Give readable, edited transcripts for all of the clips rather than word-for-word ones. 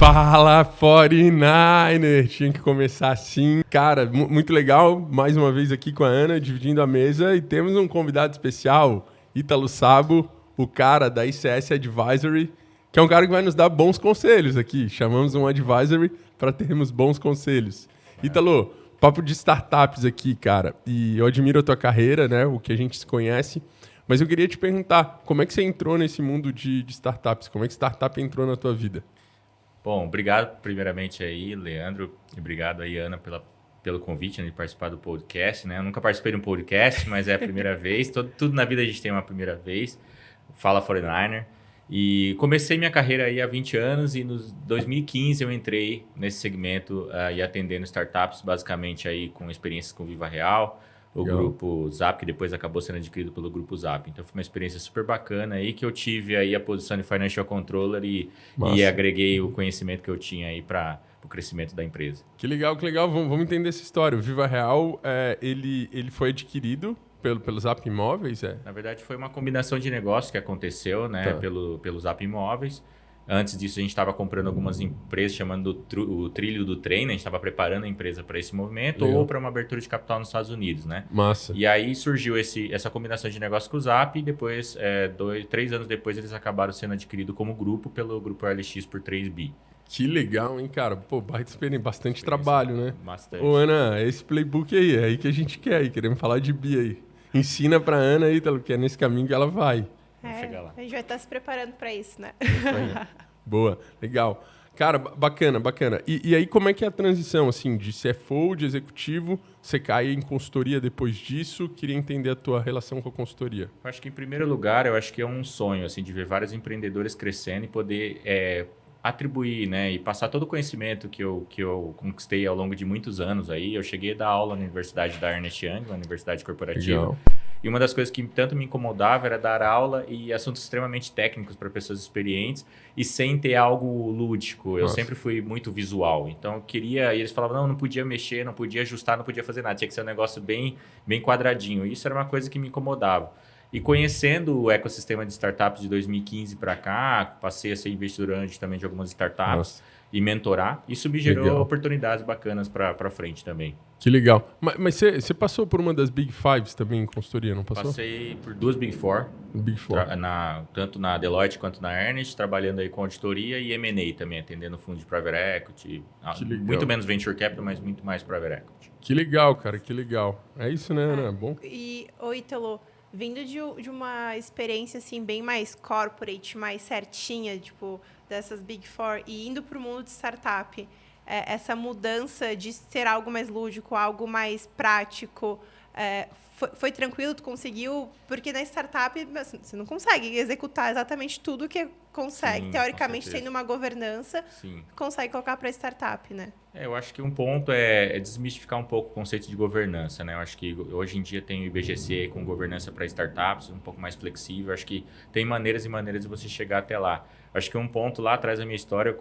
Fala 49er! Tinha que começar assim. Cara, muito legal, mais uma vez aqui com a Ana, dividindo a mesa. E temos um convidado especial, Ítalo Sabo, o cara da ICS Advisory, que é um cara que vai nos dar bons conselhos aqui. Chamamos um Advisory para termos bons conselhos. Ítalo, papo de startups aqui, cara. E eu admiro a tua carreira, né? O que a gente se conhece. Mas eu queria te perguntar, como é que você entrou nesse mundo de startups? Como é que startup entrou na tua vida? Bom, obrigado primeiramente aí, Leandro, e obrigado aí, Ana, pelo convite, né, de participar do podcast, né? Eu nunca participei de um podcast, mas é a primeira vez. Tudo na vida a gente tem uma primeira vez. Fala 49er. E comecei minha carreira aí há 20 anos e nos 2015 eu entrei nesse segmento e atendendo startups, basicamente aí com experiências com Viva Real, o Grupo Zap, que depois acabou sendo adquirido pelo Grupo Zap. Então, foi uma experiência super bacana aí, que eu tive aí a posição de Financial Controller e agreguei o conhecimento que eu tinha aí para o crescimento da empresa. Que legal, que legal. Vamos entender essa história. O Viva Real, ele foi adquirido pelo Zap Imóveis? Na verdade, foi uma combinação de negócios que aconteceu, né, pelo Zap Imóveis. Antes disso, a gente estava comprando algumas empresas, chamando o trilho do trem, né? A gente estava preparando a empresa para esse movimento ou para uma abertura de capital nos Estados Unidos, né? Massa. E aí surgiu essa combinação de negócio com o Zap e depois, 3 anos depois, eles acabaram sendo adquiridos como grupo pelo Grupo OLX por 3 bi. Que legal, hein, cara? Pô, bastante trabalho, né? Bastante. Ô, Ana, esse playbook aí, é aí que a gente quer aí. Queremos falar de bi aí. Ensina pra Ana aí, que é nesse caminho que ela vai. Chegar lá. A gente vai estar se preparando para isso, né? Boa, legal. Cara, bacana. E aí, como é que é a transição, assim, de CFO, de executivo, você cai em consultoria depois disso? Queria entender a tua relação com a consultoria. Eu acho que, em primeiro lugar, eu acho que é um sonho, assim, de ver vários empreendedores crescendo e poder atribuir, né, e passar todo o conhecimento que eu conquistei ao longo de muitos anos aí. Eu cheguei a dar aula na Universidade da Ernst Young, na Universidade Corporativa. Legal. E uma das coisas que tanto me incomodava era dar aula e assuntos extremamente técnicos para pessoas experientes e sem ter algo lúdico. Eu sempre fui muito visual. Então, eu queria... E eles falavam, não podia mexer, não podia ajustar, não podia fazer nada. Tinha que ser um negócio bem quadradinho. E isso era uma coisa que me incomodava. E conhecendo o ecossistema de startups de 2015 para cá, passei a ser investidor anjo também de algumas startups e mentorar. Isso me gerou oportunidades bacanas para frente também. Que legal. Mas você passou por uma das Big Fives também em consultoria, não passou? Passei por 2 Big Four. Big Four. Tanto na Deloitte quanto na Ernst, trabalhando aí com auditoria e M&A também, atendendo fundo de private equity. Muito menos venture capital, mas muito mais private equity. Que legal, cara, que legal. É isso, né, Ana? Bom. E, Ítalo, vindo de uma experiência assim bem mais corporate, mais certinha, tipo, dessas Big Four, e indo para o mundo de startup, essa mudança de ser algo mais lúdico, algo mais prático, foi tranquilo? Tu conseguiu? Porque na startup você não consegue executar exatamente tudo que consegue. Sim, teoricamente, tendo uma governança, consegue colocar para startup, né? Eu acho que um ponto é desmistificar um pouco o conceito de governança, né? Eu acho que hoje em dia tem o IBGC com governança para startups, um pouco mais flexível. Eu acho que tem maneiras e maneiras de você chegar até lá. Eu acho que um ponto lá atrás da minha história,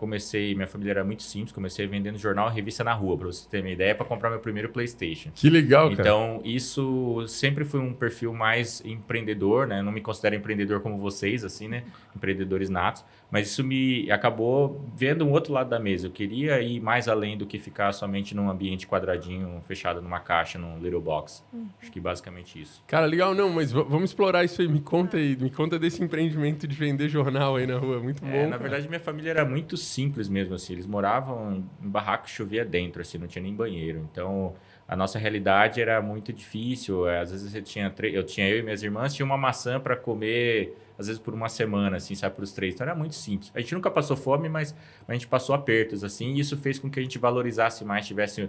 minha família era muito simples, comecei vendendo jornal e revista na rua, para você ter uma ideia, para comprar meu primeiro PlayStation. Que legal, cara. Então, isso sempre foi um perfil mais empreendedor, né? Eu não me considero empreendedor como vocês, assim, né? Empreendedores natos. Mas isso me acabou vendo um outro lado da mesa. Eu queria ir mais além do que ficar somente num ambiente quadradinho, fechado numa caixa, num little box. Acho que basicamente isso. Cara, legal. Não, mas vamos explorar isso aí. Me conta desse empreendimento de vender jornal aí na rua. Muito bom. Na verdade, minha família era muito simples mesmo, assim. Eles moravam em barraco que chovia dentro, assim, não tinha nem banheiro. Então, a nossa realidade era muito difícil. Às vezes eu e minhas irmãs tinha uma maçã para comer, às vezes por uma semana, assim, sabe, para os 3. Então era muito simples. A gente nunca passou fome, mas a gente passou apertos, assim, e isso fez com que a gente valorizasse mais, tivesse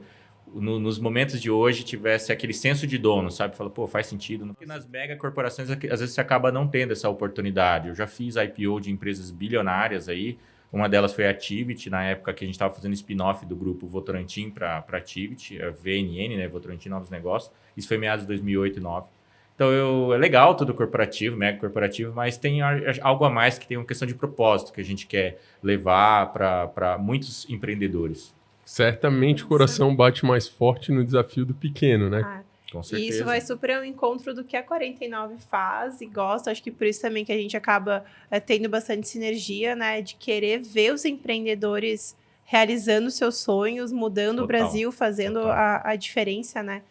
nos momentos de hoje, tivesse aquele senso de dono, sabe? Fala, pô, faz sentido. Porque nas mega corporações, às vezes você acaba não tendo essa oportunidade. Eu já fiz IPO de empresas bilionárias aí. Uma delas foi a Tivit, na época que a gente estava fazendo spin-off do grupo Votorantim para a Tivit, a VNN, né? Votorantim Novos Negócios. Isso foi meados de 2008 e 2009. Então, é legal tudo corporativo, mega corporativo, mas tem algo a mais que tem uma questão de propósito que a gente quer levar para muitos empreendedores. Certamente o coração bate mais forte no desafio do pequeno, né? Com certeza. E isso vai super ao encontro do que a 49 faz e gosta. Acho que por isso também que a gente acaba tendo bastante sinergia, né? De querer ver os empreendedores realizando seus sonhos, mudando o Brasil, fazendo a diferença, né?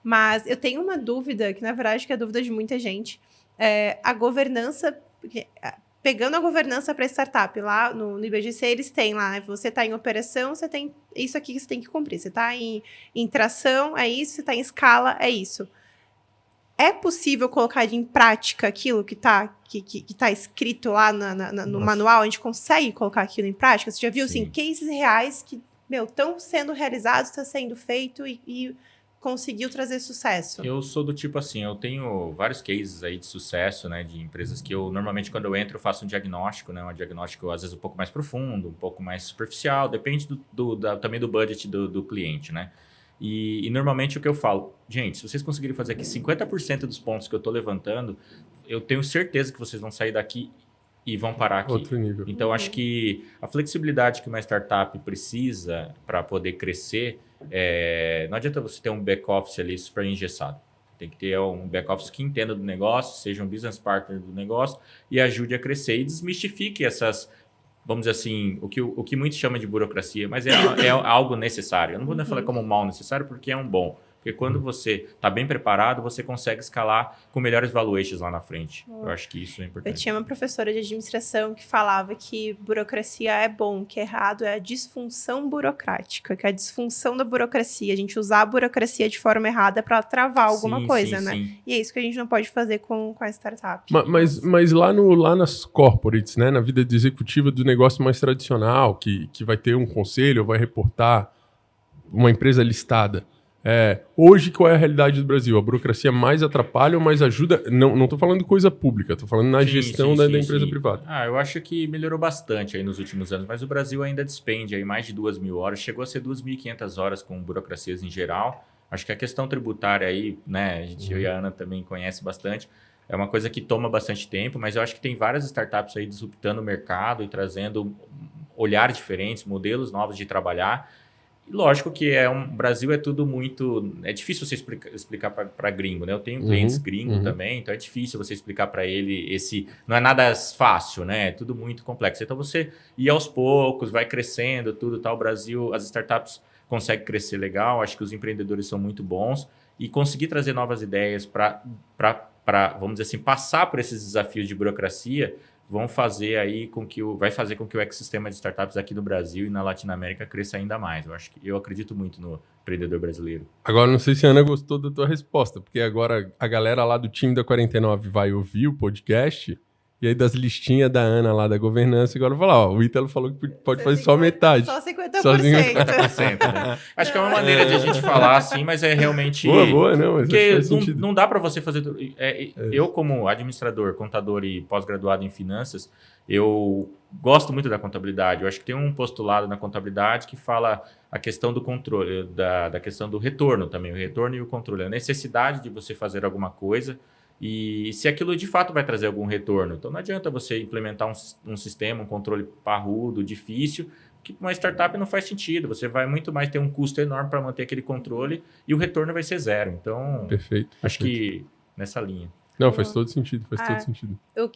Mas eu tenho uma dúvida, que na verdade que é a dúvida de muita gente. A governança, pegando a governança para startup, lá no IBGC eles têm lá, você está em operação, você tem isso aqui que você tem que cumprir. Você está em tração, é isso. Você está em escala, é isso. É possível colocar em prática aquilo que tá escrito lá no manual? A gente consegue colocar aquilo em prática? Você já viu, assim, cases reais que, estão sendo realizados, está sendo feito e conseguiu trazer sucesso? Eu sou do tipo assim, eu tenho vários cases aí de sucesso, né, de empresas que eu, normalmente, quando eu entro, eu faço um diagnóstico, né, um diagnóstico, às vezes, um pouco mais profundo, um pouco mais superficial, depende também do budget do cliente, né. E normalmente o que eu falo, gente, se vocês conseguirem fazer aqui 50% dos pontos que eu estou levantando, eu tenho certeza que vocês vão sair daqui e vão parar aqui. Outro nível. Então, acho que a flexibilidade que uma startup precisa para poder crescer, não adianta você ter um back-office ali super engessado. Tem que ter um back-office que entenda do negócio, seja um business partner do negócio e ajude a crescer e desmistifique essas... Vamos dizer assim, o que muitos chamam de burocracia, mas é algo necessário. Eu não vou falar como mal necessário, porque é um bom. Porque quando você está bem preparado, você consegue escalar com melhores valuations lá na frente. Eu acho que isso é importante. Eu tinha uma professora de administração que falava que burocracia é bom, que errado é a disfunção burocrática, que é a disfunção da burocracia. A gente usar a burocracia de forma errada para travar alguma coisa, né? Sim. E é isso que a gente não pode fazer com a startup. Mas lá nas corporates, né, na vida executiva do negócio mais tradicional, que vai ter um conselho, vai reportar uma empresa listada. Hoje, qual é a realidade do Brasil? A burocracia mais atrapalha ou mais ajuda? Não estou falando de coisa pública, estou falando na gestão da empresa privada. Eu acho que melhorou bastante aí nos últimos anos, mas o Brasil ainda despende aí mais de 2.000 horas, chegou a ser 2.500 horas com burocracias em geral. Acho que a questão tributária aí, né, eu e a Ana também conhece bastante, é uma coisa que toma bastante tempo, mas eu acho que tem várias startups aí disruptando o mercado e trazendo olhares diferentes, modelos novos de trabalhar. Lógico que o Brasil é tudo muito... É difícil você explicar para gringo, né? Eu tenho clientes gringos também, então é difícil você explicar para ele não é nada fácil, né? É tudo muito complexo. Então você ir aos poucos, vai crescendo, tudo tal. O Brasil, as startups conseguem crescer legal, acho que os empreendedores são muito bons e conseguir trazer novas ideias para, vamos dizer assim, passar por esses desafios de burocracia vai fazer com que o ecossistema de startups aqui no Brasil e na Latinoamérica cresça ainda mais. Eu acredito muito no empreendedor brasileiro. Agora, não sei se a Ana gostou da tua resposta, porque agora a galera lá do time da 49 vai ouvir o podcast e aí das listinhas da Ana lá da governança, agora vai falar, o Ítalo falou que pode fazer só metade. Só 50%. Só 50%, né? Acho que é uma maneira de a gente falar assim, mas é realmente... Boa, não, mas porque faz sentido. Não dá para você fazer... Eu, como administrador, contador e pós-graduado em finanças, eu gosto muito da contabilidade. Eu acho que tem um postulado na contabilidade que fala a questão do controle, da questão do retorno também, o retorno e o controle, a necessidade de você fazer alguma coisa e se aquilo de fato vai trazer algum retorno. Então não adianta você implementar um sistema, um controle parrudo, difícil, que uma startup não faz sentido. Você vai muito mais ter um custo enorme para manter aquele controle e o retorno vai ser zero. Então, acho que nessa linha. Não, faz todo sentido, todo sentido. O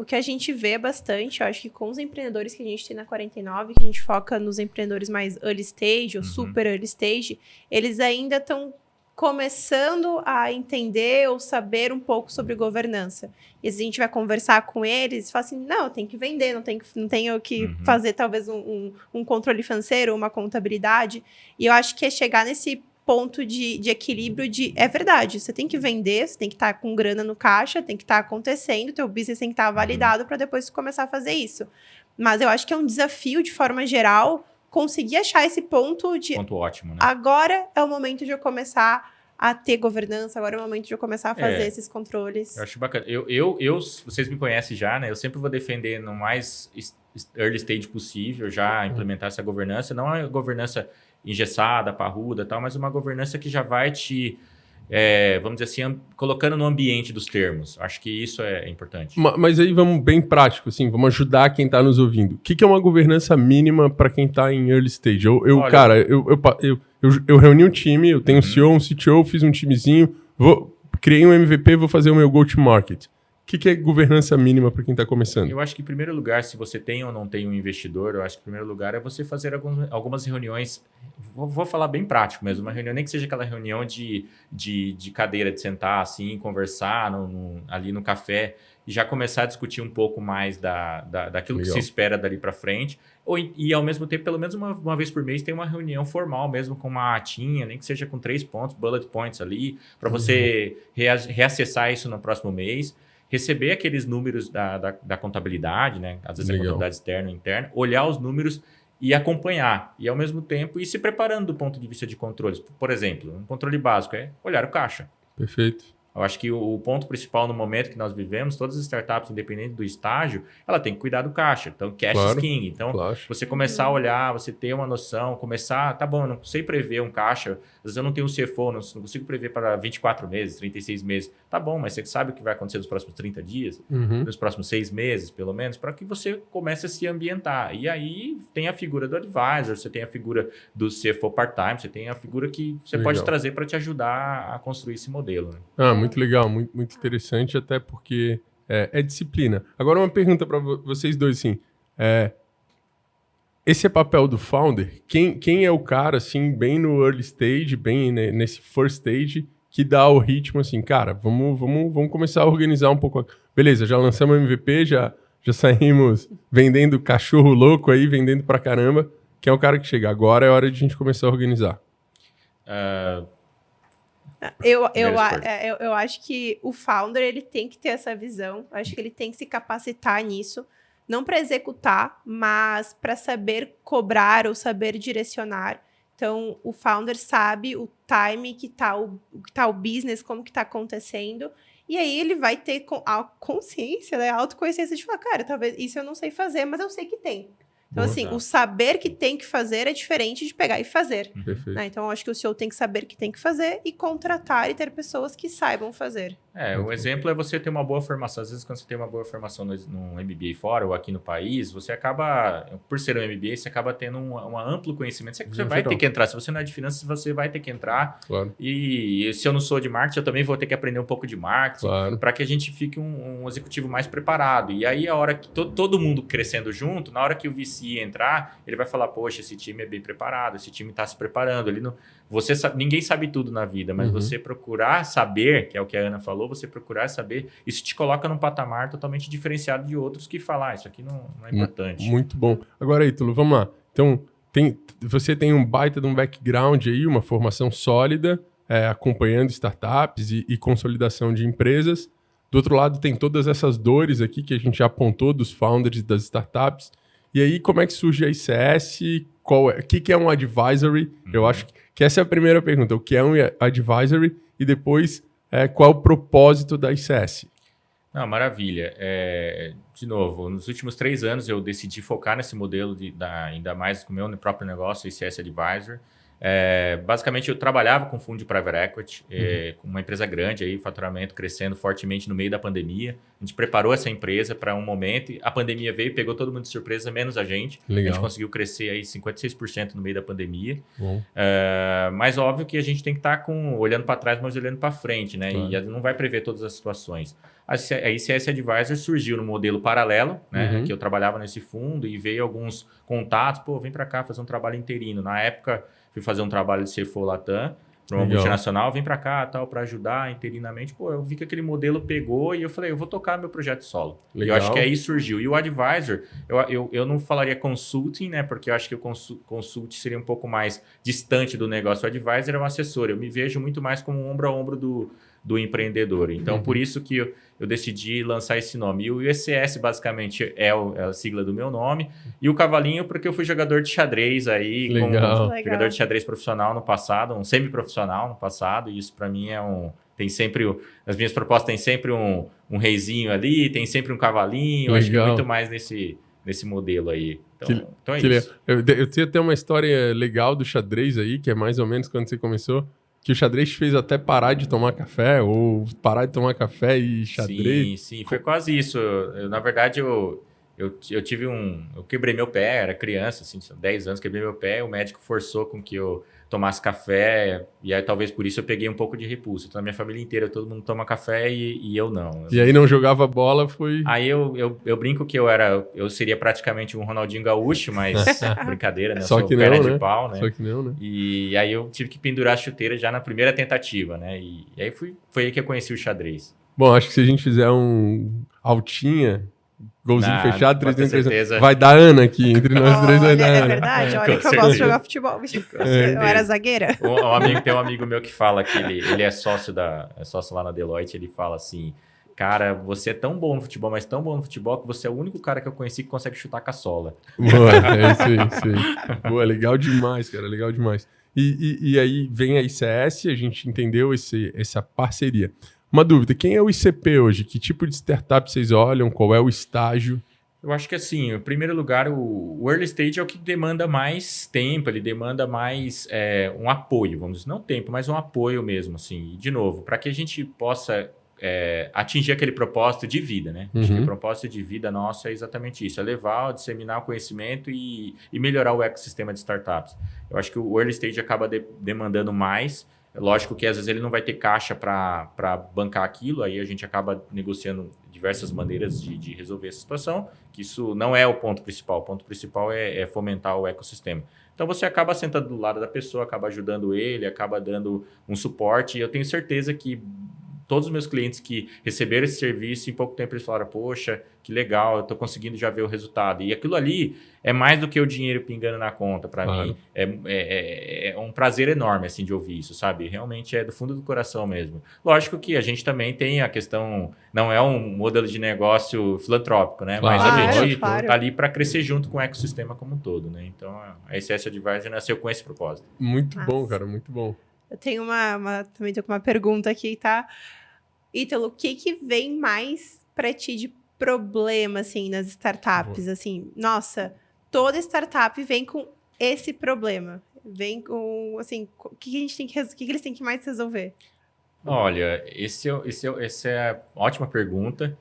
que a gente vê bastante, eu acho que com os empreendedores que a gente tem na 49, que a gente foca nos empreendedores mais early stage ou super early stage, eles ainda estão começando a entender ou saber um pouco sobre governança. E se a gente vai conversar com eles, fala assim, não, eu tenho que vender, não tenho que fazer talvez um controle financeiro, uma contabilidade. E eu acho que é chegar nesse ponto de equilíbrio é verdade, você tem que vender, você tem que estar com grana no caixa, tem que estar acontecendo, teu business tem que estar validado para depois começar a fazer isso. Mas eu acho que é um desafio, de forma geral, conseguir achar esse ponto de... Ponto ótimo, né? Agora é o momento de eu começar a ter governança, agora é o momento de eu começar a fazer esses controles. Eu acho bacana. Vocês me conhecem já, né? Eu sempre vou defender no mais early stage possível, já implementar essa governança. Não é governança engessada, parruda e tal, mas uma governança que já vai te... vamos dizer assim, colocando no ambiente dos termos. Acho que isso é importante. Mas aí vamos bem prático, assim, vamos ajudar quem está nos ouvindo. O que é uma governança mínima para quem está em early stage? Eu reuni um time, eu tenho um CEO, um CTO, fiz um timezinho, criei um MVP, vou fazer o meu go-to-market. que é governança mínima para quem está começando? Eu acho que, em primeiro lugar, se você tem ou não tem um investidor, eu acho que, em primeiro lugar, é você fazer algumas reuniões. Vou falar bem prático mesmo. Uma reunião, nem que seja aquela reunião de cadeira, de sentar assim, conversar ali no café e já começar a discutir um pouco mais daquilo que se espera dali para frente. E, ao mesmo tempo, pelo menos uma vez por mês, tem uma reunião formal mesmo com uma atinha, nem que seja com 3 pontos, bullet points ali, para você reacessar isso no próximo mês. Receber aqueles números da contabilidade, né? Às vezes é contabilidade externa ou interna, olhar os números e acompanhar. E, ao mesmo tempo, ir se preparando do ponto de vista de controles. Por exemplo, um controle básico é olhar o caixa. Perfeito. Eu acho que o ponto principal no momento que nós vivemos, todas as startups, independente do estágio, ela tem que cuidar do caixa. Então, cash is king. Então, você começar a olhar, você ter uma noção, começar... Tá bom, eu não sei prever um caixa. Às vezes eu não tenho um CFO, não consigo prever para 24 meses, 36 meses. Tá bom, mas você sabe o que vai acontecer nos próximos 30 dias? Nos próximos 6 meses, pelo menos, para que você comece a se ambientar. E aí tem a figura do advisor, você tem a figura do CFO part-time, você tem a figura que você pode trazer para te ajudar a construir esse modelo. Né? Muito legal, muito interessante, até porque é disciplina. Agora, uma pergunta para vocês dois, assim. Esse é papel do founder? Quem é o cara, assim, bem no early stage, bem nesse first stage, que dá o ritmo, assim, cara, vamos começar a organizar um pouco. Beleza, já lançamos o MVP, já saímos vendendo cachorro louco aí, vendendo pra caramba. Quem é o cara que chega? Agora é hora de a gente começar a organizar. Eu acho que o founder ele tem que ter essa visão. Eu acho que ele tem que se capacitar nisso. Não para executar, mas para saber cobrar ou saber direcionar. Então, o founder sabe o time que tá o business, como que tá acontecendo. E aí ele vai ter a consciência, né? A autoconsciência de falar, cara, talvez isso eu não sei fazer, mas eu sei que tem. Então, assim, o saber que tem que fazer é diferente de pegar e fazer. Né? Então, eu acho que o CEO tem que saber que tem que fazer e contratar e ter pessoas que saibam fazer. O exemplo é você ter uma boa formação. Às vezes, quando você tem uma boa formação num MBA fora ou aqui no país, você acaba, por ser um MBA, você acaba tendo um amplo conhecimento. Você vai ter que entrar. Se você não é de finanças, você vai ter que entrar. Claro. E se eu não sou de marketing, eu também vou ter que aprender um pouco de marketing para que a gente fique um executivo mais preparado. E aí, a hora que todo mundo crescendo junto, na hora que o VC entrar, ele vai falar, poxa, esse time é bem preparado, esse time está se preparando. Ninguém sabe tudo na vida, mas você procurar saber, que é o que a Ana falou, você procurar saber, isso te coloca num patamar totalmente diferenciado de outros que falam, isso aqui não é importante. Muito bom. Agora, Ítalo, vamos lá. Então, você tem um baita de um background aí, uma formação sólida, acompanhando startups e consolidação de empresas. Do outro lado, tem todas essas dores aqui que a gente já apontou dos founders das startups. E aí, como é que surge a ICS? O que é um advisory? Eu acho que essa é a primeira pergunta. O que é um advisory? E depois, qual é o propósito da ICS? Não, maravilha. De novo, nos últimos 3 anos eu decidi focar nesse modelo, ainda mais com o meu próprio negócio, ICS Advisor. Basicamente, eu trabalhava com fundo de private equity, com uma empresa grande, aí, faturamento crescendo fortemente no meio da pandemia. A gente preparou essa empresa para um momento, a pandemia veio, pegou todo mundo de surpresa, menos a gente. Legal. A gente conseguiu crescer aí 56% no meio da pandemia. Mas óbvio que a gente tem que estar olhando para trás, mas olhando para frente, né? Claro. E não vai prever todas as situações. A ICS Advisor surgiu no modelo paralelo, né? Que eu trabalhava nesse fundo e veio alguns contatos. Vem para cá fazer um trabalho interino. Na época, fui fazer um trabalho de CFO Latam, para uma multinacional, vem para cá, para ajudar interinamente. Eu vi que aquele modelo pegou e eu falei, eu vou tocar meu projeto solo. Legal. E eu acho que aí surgiu. E o advisor, eu não falaria consulting, né? Porque eu acho que o consult seria um pouco mais distante do negócio. O advisor é um assessor. Eu me vejo muito mais como um ombro a ombro do empreendedor. Então, por isso que eu decidi lançar esse nome. E o ICS, basicamente, é a sigla do meu nome. E o cavalinho, porque eu fui jogador de xadrez aí. Legal. Jogador de xadrez profissional no passado, um semi-profissional no passado. E isso, para mim, tem sempre... As minhas propostas têm sempre um reizinho ali, tem sempre um cavalinho. Acho que é muito mais nesse modelo aí. Então é isso. Eu tenho até uma história legal do xadrez aí, que é mais ou menos quando você começou. Que o xadrez fez até parar de tomar café, ou parar de tomar café e xadrez. Sim, foi quase isso. Na verdade, eu quebrei meu pé, era criança, assim, 10 anos, quebrei meu pé, o médico forçou com que eu tomasse café, e aí talvez por isso eu peguei um pouco de repulso. Então, a minha família inteira, todo mundo toma café e eu não. E aí não jogava bola, foi... Aí eu brinco que eu seria praticamente um Ronaldinho Gaúcho, mas brincadeira, né? Eu Só sou que perna não, de né? pau, né? Só que não, né? E aí eu tive que pendurar a chuteira já na primeira tentativa, né? E aí foi aí que eu conheci o xadrez. Bom, acho que se a gente fizer um altinha, golzinho fechado, pode ter 3 certeza. vai dar Ana aqui, entre nós três vai Olha, dar é Ana. verdade, olha Com que eu certeza. gosto de jogar futebol. Eu era zagueira. Tem um amigo meu que fala que ele é sócio lá na Deloitte, ele fala assim, cara, você é tão bom no futebol, mas tão bom no futebol que você é o único cara que eu conheci que consegue chutar com a sola. Boa, é isso aí. Boa, legal demais, cara, legal demais. E aí vem a ICS, a gente entendeu essa parceria. Uma dúvida, quem é o ICP hoje? Que tipo de startup vocês olham? Qual é o estágio? Eu acho que assim, em primeiro lugar, o early stage é o que demanda mais tempo, ele demanda mais um apoio, vamos dizer, não tempo, mas um apoio mesmo, assim. E, de novo, para que a gente possa atingir aquele propósito de vida, né? Acho que o propósito de vida nosso é exatamente isso, é levar, disseminar o conhecimento e melhorar o ecossistema de startups. Eu acho que o early stage acaba demandando mais. Lógico que às vezes ele não vai ter caixa para bancar aquilo, aí a gente acaba negociando diversas maneiras de resolver essa situação, que isso não é o ponto principal. O ponto principal é fomentar o ecossistema. Então você acaba sentando do lado da pessoa, acaba ajudando ele, acaba dando um suporte, e eu tenho certeza que todos os meus clientes que receberam esse serviço, em pouco tempo eles falaram, poxa, que legal, eu estou conseguindo já ver o resultado. E aquilo ali é mais do que o dinheiro pingando na conta para mim. É um prazer enorme assim, de ouvir isso, sabe? Realmente é do fundo do coração mesmo. Lógico que a gente também tem a questão, não é um modelo de negócio filantrópico, né? Claro, Mas a gente claro. está ali para crescer junto com o ecossistema como um todo, né? Então a ICS Advisor nasceu com esse propósito. Muito bom, Nossa. cara, muito bom. Eu tenho também tô com uma pergunta aqui, tá? Ítalo, o que vem mais para ti de problema, assim, nas startups? Boa. Assim, nossa, toda startup vem com esse problema. Vem com, assim, o que a gente tem que eles têm que mais resolver? Olha, essa é ótima pergunta.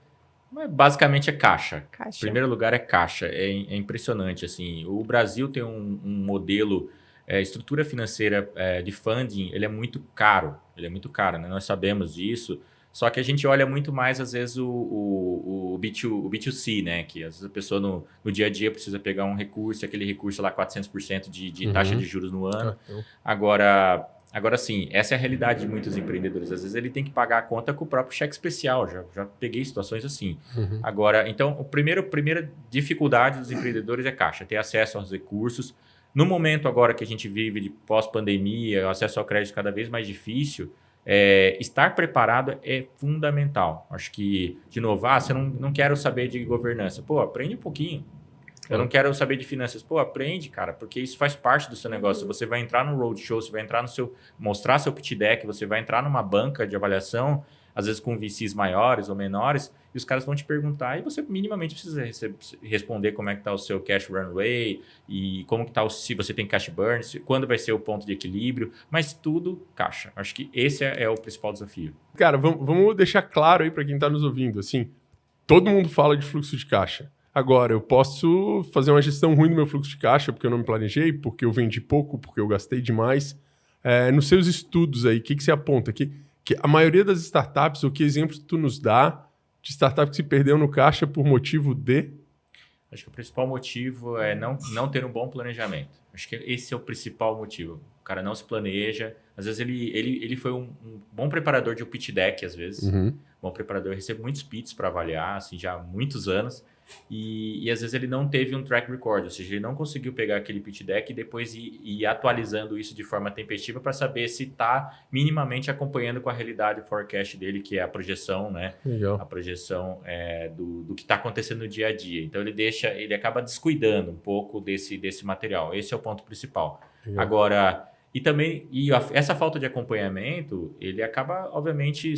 Mas basicamente é caixa. Caixa. Em primeiro lugar é caixa. É impressionante, assim. O Brasil tem um modelo, estrutura financeira de funding, ele é muito caro. Ele é muito caro, né? Nós sabemos disso. Só que a gente olha muito mais, às vezes, o B2C, né? Que às vezes a pessoa no dia a dia precisa pegar um recurso, aquele recurso lá 400% de taxa de juros no ano. Agora sim, essa é a realidade de muitos empreendedores. Às vezes ele tem que pagar a conta com o próprio cheque especial. Já peguei situações assim. Agora, então, a primeira dificuldade dos empreendedores é caixa, ter acesso aos recursos. No momento agora que a gente vive de pós-pandemia, o acesso ao crédito cada vez mais difícil, estar preparado é fundamental. Acho que, de novo, você não quero saber de governança. Pô, aprende um pouquinho. Eu não quero saber de finanças. Pô, aprende, cara, porque isso faz parte do seu negócio. Você vai entrar no roadshow, você vai entrar mostrar seu pitch deck, você vai entrar numa banca de avaliação, às vezes com VCs maiores ou menores, e os caras vão te perguntar, e você minimamente precisa responder como é que está o seu cash runway, e como que está se você tem cash burn, quando vai ser o ponto de equilíbrio, mas tudo caixa. Acho que esse é o principal desafio. Cara, vamos deixar claro aí para quem está nos ouvindo, assim, todo mundo fala de fluxo de caixa. Agora, eu posso fazer uma gestão ruim do meu fluxo de caixa porque eu não me planejei, porque eu vendi pouco, porque eu gastei demais. Nos seus estudos aí, o que você aponta? Que a maioria das startups, ou que exemplos tu nos dá de startup que se perdeu no caixa por motivo de? Acho que o principal motivo é não ter um bom planejamento. Acho que esse é o principal motivo. O cara não se planeja. Às vezes ele foi um bom preparador de um pitch deck, às vezes. Bom preparador, recebe muitos pitches para avaliar, assim, já há muitos anos. E às vezes ele não teve um track record, ou seja, ele não conseguiu pegar aquele pitch deck e depois ir atualizando isso de forma tempestiva para saber se está minimamente acompanhando com a realidade, o forecast dele, que é a projeção, né? Legal. A projeção do que está acontecendo no dia a dia. Então ele acaba descuidando um pouco desse material. Esse é o ponto principal. Legal. Agora, essa falta de acompanhamento, ele acaba, obviamente,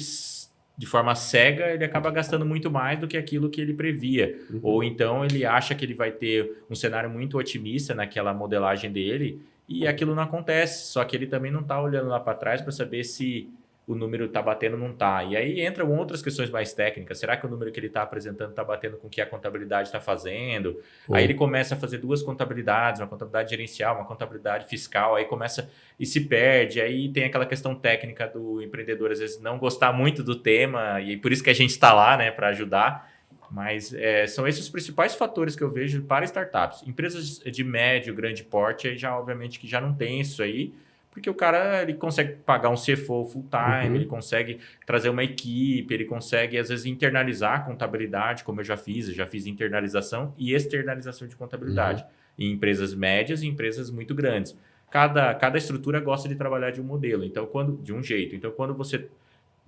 de forma cega, ele acaba gastando muito mais do que aquilo que ele previa. Ou então ele acha que ele vai ter um cenário muito otimista naquela modelagem dele e aquilo não acontece. Só que ele também não está olhando lá para trás para saber se o número está batendo ou não está. E aí entram outras questões mais técnicas. Será que o número que ele está apresentando está batendo com o que a contabilidade está fazendo? Aí ele começa a fazer 2 contabilidades, uma contabilidade gerencial, uma contabilidade fiscal, aí começa e se perde. Aí tem aquela questão técnica do empreendedor, às vezes, não gostar muito do tema, e por isso que a gente está lá, né, para ajudar. Mas são esses os principais fatores que eu vejo para startups. Empresas de médio, grande porte, aí já obviamente que já não tem isso aí, porque o cara ele consegue pagar um CFO full time, ele consegue trazer uma equipe, ele consegue, às vezes, internalizar a contabilidade, como eu já fiz internalização e externalização de contabilidade em empresas médias e empresas muito grandes. Cada estrutura gosta de trabalhar de um modelo, então de um jeito. Então, quando você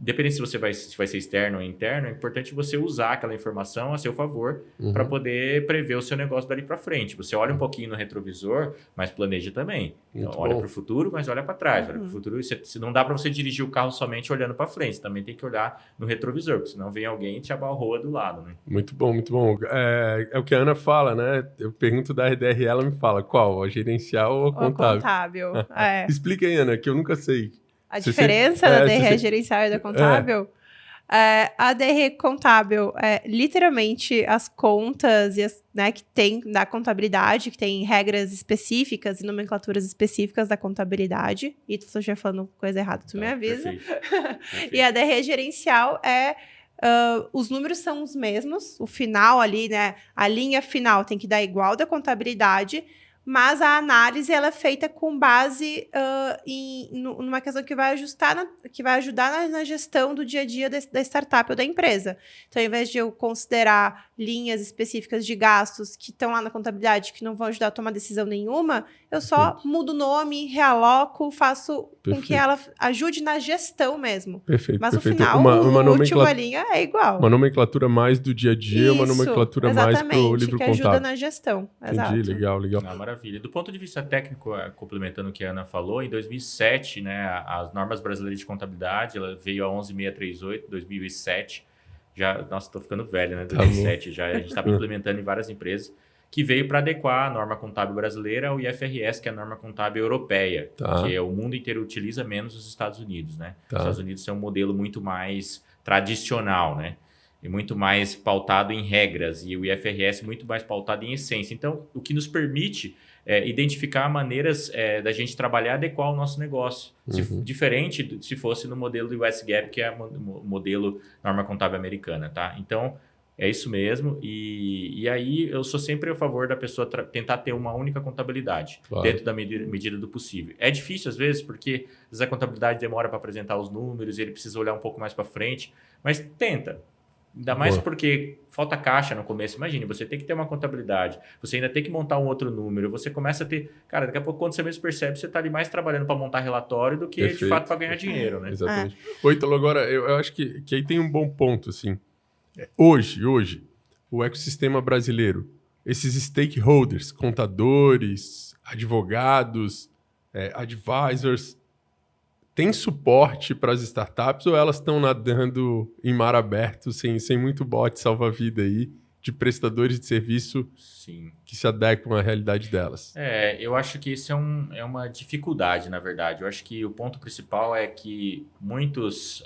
Independente se vai ser externo ou interno, é importante você usar aquela informação a seu favor para poder prever o seu negócio dali para frente. Você olha um pouquinho no retrovisor, mas planeja também. Então, olha para o futuro, mas olha para trás. Olha para o futuro. Não dá para você dirigir o carro somente olhando para frente. Você também tem que olhar no retrovisor, porque senão vem alguém e te abalroa do lado. Né? Muito bom, muito bom. É o que a Ana fala, né? Eu pergunto da RDR, ela me fala qual? A gerencial ou a contábil? Contábil. Explica aí, Ana, que eu nunca sei. A diferença da DRE gerencial e da contábil? A DRE contábil é literalmente as contas né, que tem da contabilidade, que tem regras específicas e nomenclaturas específicas da contabilidade. E se eu estiver falando coisa errada, tu me avisa. Perfeito. E a DRE gerencial os números são os mesmos, o final ali, né? A linha final tem que dar igual da contabilidade, mas a análise ela é feita com base numa questão que vai ajudar na gestão do dia a dia da startup ou da empresa. Então, ao invés de eu considerar linhas específicas de gastos que estão lá na contabilidade que não vão ajudar a tomar decisão nenhuma, eu só mudo o nome, realoco, faço com que ela ajude na gestão mesmo. Perfeito. Mas perfeito. no final, a última linha é igual. Uma nomenclatura mais do dia a dia, uma nomenclatura mais para o livro que contábil. ajuda na gestão. Entendi, Exato. legal. Maravilha. Do ponto de vista técnico, complementando o que a Ana falou, em 2007, né, as normas brasileiras de contabilidade, ela veio a 11638, 2007. Nossa, estou ficando velho, né? 2007 já. A gente estava implementando em várias empresas, que veio para adequar a norma contábil brasileira ao IFRS, que é a norma contábil europeia, que o mundo inteiro utiliza, menos os Estados Unidos, né? Os Estados Unidos é um modelo muito mais tradicional, né? E muito mais pautado em regras, e o IFRS muito mais pautado em essência. Então, o que nos permite identificar maneiras da gente trabalhar e adequar o nosso negócio. Diferente se fosse no modelo do US GAAP, que é o modelo norma contábil americana, tá? Então, é isso mesmo. E aí, eu sou sempre a favor da pessoa tentar ter uma única contabilidade, dentro da medida do possível. É difícil, às vezes, porque às vezes a contabilidade demora para apresentar os números, ele precisa olhar um pouco mais para frente, mas tenta. Ainda mais porque falta caixa no começo. Imagine, você tem que ter uma contabilidade, você ainda tem que montar um outro número, você começa a ter... Cara, daqui a pouco, quando você mesmo percebe, você está ali mais trabalhando para montar relatório do que, de fato, para ganhar dinheiro, né? Exatamente. Oi, Ítalo, agora, eu acho que aí tem um bom ponto, assim. Hoje, o ecossistema brasileiro, esses stakeholders, contadores, advogados, advisors, tem suporte para as startups ou elas estão nadando em mar aberto, sem muito bote salva-vida aí, de prestadores de serviço que se adequam à realidade delas? Eu acho que isso é uma dificuldade, na verdade. Eu acho que o ponto principal é que muitos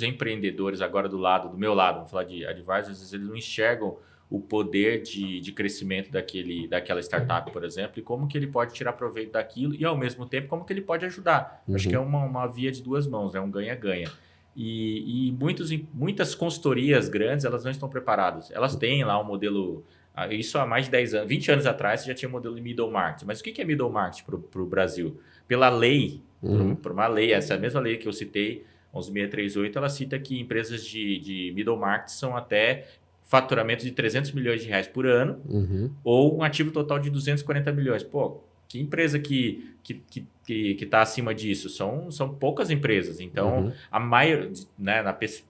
empreendedores agora do meu lado, vamos falar de advisors, às vezes eles não enxergam o poder de crescimento daquela startup, por exemplo, e como que ele pode tirar proveito daquilo e, ao mesmo tempo, como que ele pode ajudar. Acho que é uma via de duas mãos, é um ganha-ganha. E muitas consultorias grandes, elas não estão preparadas. Elas têm lá um modelo... Isso há mais de 10 anos, 20 anos atrás, você já tinha um modelo de middle market. Mas o que é middle market para o Brasil? Pela lei, por uma lei, essa mesma lei que eu citei, 11638, ela cita que empresas de middle market são até... faturamento de 300 milhões de reais por ano, ou um ativo total de 240 milhões. Pô, que empresa que está acima disso? São poucas empresas. Então, a maior, né,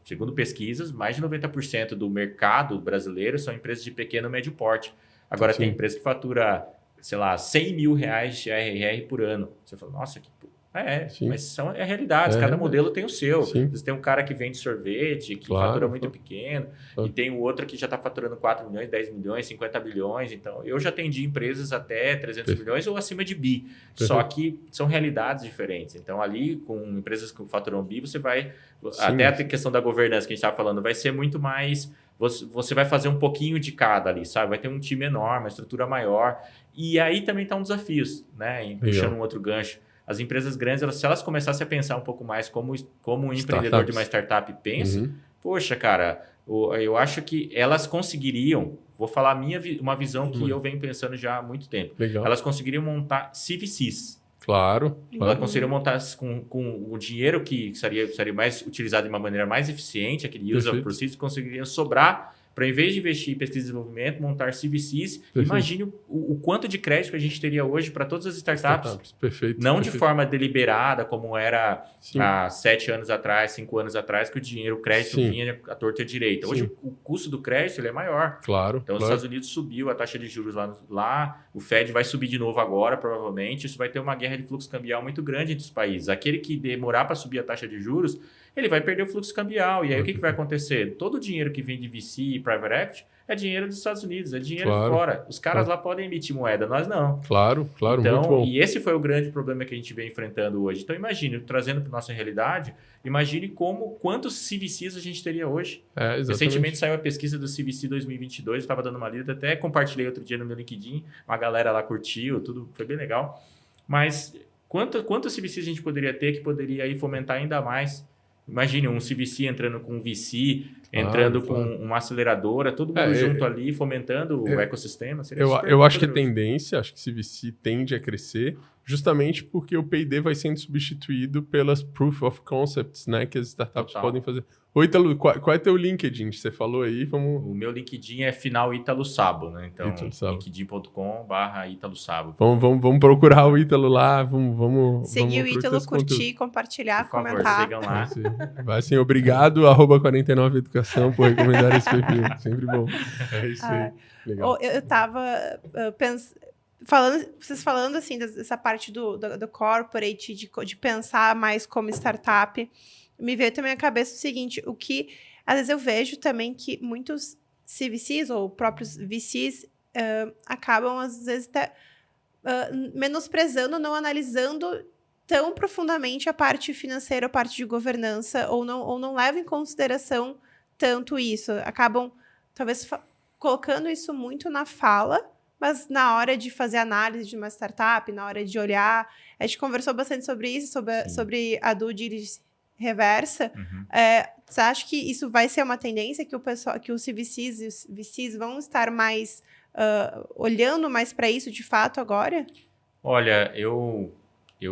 segundo pesquisas, mais de 90% do mercado brasileiro são empresas de pequeno e médio porte. Agora, tem empresa que fatura, sei lá, 100 mil reais de ARR por ano. Você fala, nossa, Sim. Mas é realidade. Cada modelo tem o seu. Sim. Você tem um cara que vende sorvete, que fatura muito pequeno, e tem o outro que já está faturando 4 milhões, 10 milhões, 50 bilhões. Então, eu já atendi empresas até 300 milhões ou acima de bi. Só que são realidades diferentes. Então, ali, com empresas que faturam bi, você vai... Até a questão da governança que a gente estava falando, vai ser muito mais... Você vai fazer um pouquinho de cada ali, sabe? Vai ter um time enorme, uma estrutura maior. E aí também está um desafio, né? E puxando um outro gancho. As empresas grandes, se elas começassem a pensar um pouco mais como um empreendedor de uma startup pensa, poxa, cara, eu acho que elas conseguiriam, vou falar uma visão que eu venho pensando já há muito tempo. Legal. Elas conseguiriam montar CVCs. Claro. Elas conseguiriam montar com o dinheiro que seria mais utilizado de uma maneira mais eficiente, aquele user proceeds, conseguiriam sobrar para, em vez de investir em pesquisa e desenvolvimento, montar CVCs. Imagine o quanto de crédito que a gente teria hoje para todas as startups. Perfeito. Não de forma deliberada, como era há 7 anos atrás, 5 anos atrás, que o crédito vinha à torta e à direita. Hoje, o custo do crédito ele é maior. Claro. Então, os Estados Unidos subiu a taxa de juros lá, o Fed vai subir de novo agora, provavelmente. Isso vai ter uma guerra de fluxo cambial muito grande entre os países. Aquele que demorar para subir a taxa de juros, ele vai perder o fluxo cambial. E aí, o que vai acontecer? Todo o dinheiro que vem de VC e Private Equity é dinheiro dos Estados Unidos, é dinheiro fora. Os caras lá podem emitir moeda, nós não. Claro, então, muito bom. E esse foi o grande problema que a gente vem enfrentando hoje. Então, imagine, trazendo para nossa realidade, imagine quantos CVCs a gente teria hoje. Recentemente saiu a pesquisa do CVC 2022, eu estava dando uma lida, até compartilhei outro dia no meu LinkedIn, uma galera lá curtiu, tudo foi bem legal. Mas quantos CVCs a gente poderia ter que poderia aí fomentar ainda mais? Imagine um CVC entrando com um VC, entrando com uma aceleradora, todo mundo junto ali, fomentando o ecossistema. Eu acho que a tendência, acho que CVC tende a crescer, justamente porque o P&D vai sendo substituído pelas Proof of Concepts, né, que as startups podem fazer. Ô, Ítalo, qual é teu LinkedIn? Você falou aí, O meu LinkedIn é final Ítalo Sabo, né? Então, linkedin.com/Ítalo Sabo. Vamos procurar o Ítalo lá, vamos seguir o Ítalo, curtir, compartilhar, comentar. Sigam lá. Vai assim, obrocurado, @49educação por recomendar esse perfil. Sempre bom. É isso aí. Legal. Eu tava vocês falando assim, dessa parte do corporate, de pensar mais como startup, me veio também à cabeça o seguinte, o que às vezes eu vejo também que muitos CVCs ou próprios VCs acabam às vezes até menosprezando, não analisando tão profundamente a parte financeira, a parte de governança, ou não levam em consideração tanto isso. Acabam, talvez, colocando isso muito na fala, mas na hora de fazer análise de uma startup, na hora de olhar... A gente conversou bastante sobre isso, sobre a due diligence reversa. Você acha que isso vai ser uma tendência, que os CVCs e os VCs vão estar mais olhando mais para isso de fato agora? Olha, eu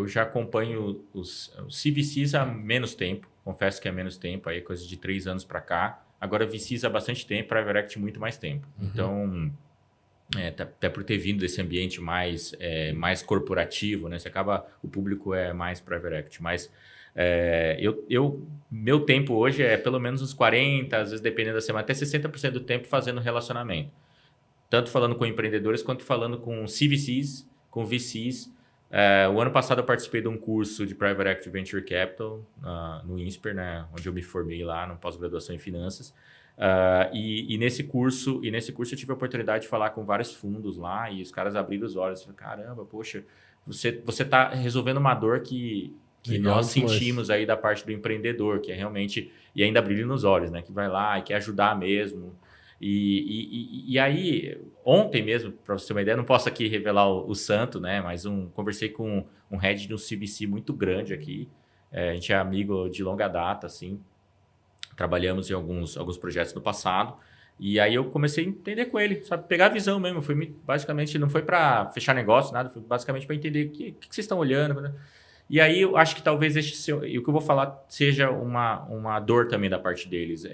já acompanho os CVCs há menos tempo, confesso que há menos tempo, aí coisa de 3 anos para cá. Agora, VCs há bastante tempo, Private Equity muito mais tempo. Então, até por ter vindo desse ambiente mais corporativo, né? O público é mais Private Equity, mas meu tempo hoje é pelo menos uns 40%, às vezes dependendo da semana, até 60% do tempo fazendo relacionamento. Tanto falando com empreendedores, quanto falando com CVCs, com VCs. O ano passado eu participei de um curso de Private Equity Venture Capital no INSPER, né, onde eu me formei lá no pós-graduação em finanças. E nesse curso eu tive a oportunidade de falar com vários fundos lá e os caras abriram os olhos. Eu falei, caramba, poxa, você está resolvendo uma dor que nós sentimos aí da parte do empreendedor, que é realmente... E ainda brilha nos olhos, né? Que vai lá e quer ajudar mesmo. E aí, ontem mesmo, para você ter uma ideia, não posso aqui revelar o santo, né? Mas conversei com um head de um CVC muito grande aqui. A gente é amigo de longa data, assim. Trabalhamos em alguns projetos no passado. E aí eu comecei a entender com ele, sabe? Pegar a visão mesmo. Basicamente, não foi para fechar negócio, nada. Foi basicamente para entender o que vocês estão olhando. E aí eu acho que talvez e o que eu vou falar seja uma dor também da parte deles.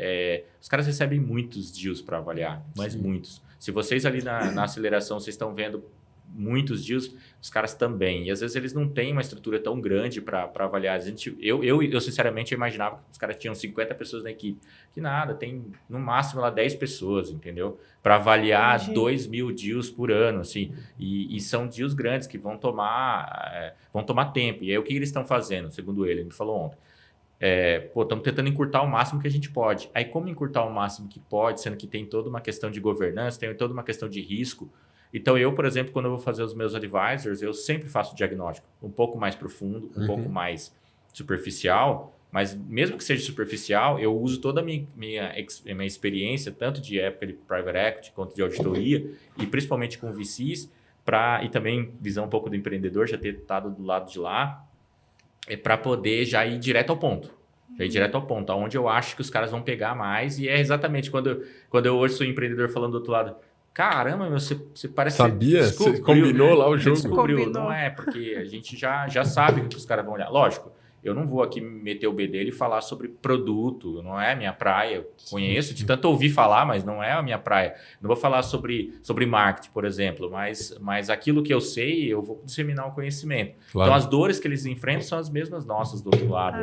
Os caras recebem muitos deals para avaliar, mas muitos. Se vocês ali na aceleração, vocês estão vendo muitos deals, os caras também. E às vezes eles não têm uma estrutura tão grande para avaliar. Eu sinceramente imaginava que os caras tinham 50 pessoas na equipe. Que nada, tem no máximo lá 10 pessoas, entendeu? Para avaliar 2.000 deals por ano, assim. E são deals grandes que vão tomar tempo. E aí o que eles estão fazendo, segundo ele me falou ontem? Estamos tentando encurtar o máximo que a gente pode. Aí como encurtar o máximo que pode, sendo que tem toda uma questão de governança, tem toda uma questão de risco. Então eu, por exemplo, quando eu vou fazer os meus advisors, eu sempre faço o diagnóstico um pouco mais profundo, um pouco mais superficial, mas mesmo que seja superficial, eu uso toda a minha experiência, tanto de época de private equity quanto de auditoria, e principalmente com VCs, e também visão um pouco do empreendedor, já ter estado do lado de lá, para poder já ir direto ao ponto. Já ir direto ao ponto, aonde eu acho que os caras vão pegar mais. E é exatamente quando eu ouço o empreendedor falando do outro lado, caramba, você parece... Sabia? Você combinou lá o jogo? Descobriu. Não é, porque a gente já sabe o que os caras vão olhar. Lógico, eu não vou aqui meter o bedelho e falar sobre produto, não é a minha praia. Eu conheço de tanto ouvir falar, mas não é a minha praia. Não vou falar sobre marketing, por exemplo, mas aquilo que eu sei, eu vou disseminar o conhecimento. Claro. Então, as dores que eles enfrentam são as mesmas nossas do outro lado.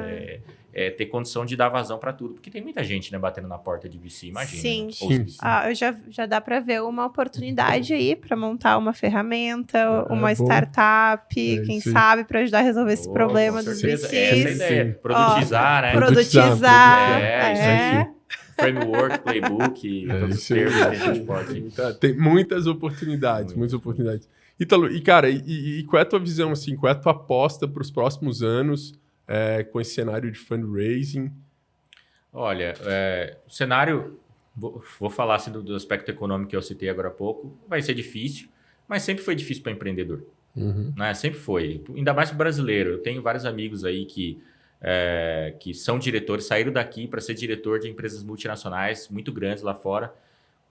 Ter condição de dar vazão para tudo. Porque tem muita gente, né, batendo na porta de VC, imagina. Sim. Né? Já dá para ver uma oportunidade aí para montar uma ferramenta, uma startup, quem sabe, para ajudar a resolver esse problema dos VCs. Essa é a ideia. Produtizar, né? Produtizar. Isso aí. Framework, playbook, todos os termos que a gente pode... Tem muitas oportunidades, muitas oportunidades. Ítalo, cara, e qual é a tua visão, assim, qual é a tua aposta para os próximos anos com esse cenário de fundraising? Olha, o cenário, vou falar assim do aspecto econômico que eu citei agora há pouco, vai ser difícil, mas sempre foi difícil para empreendedor. Né? Sempre foi. Ainda mais para o brasileiro. Eu tenho vários amigos aí que são diretores, saíram daqui para ser diretor de empresas multinacionais muito grandes lá fora,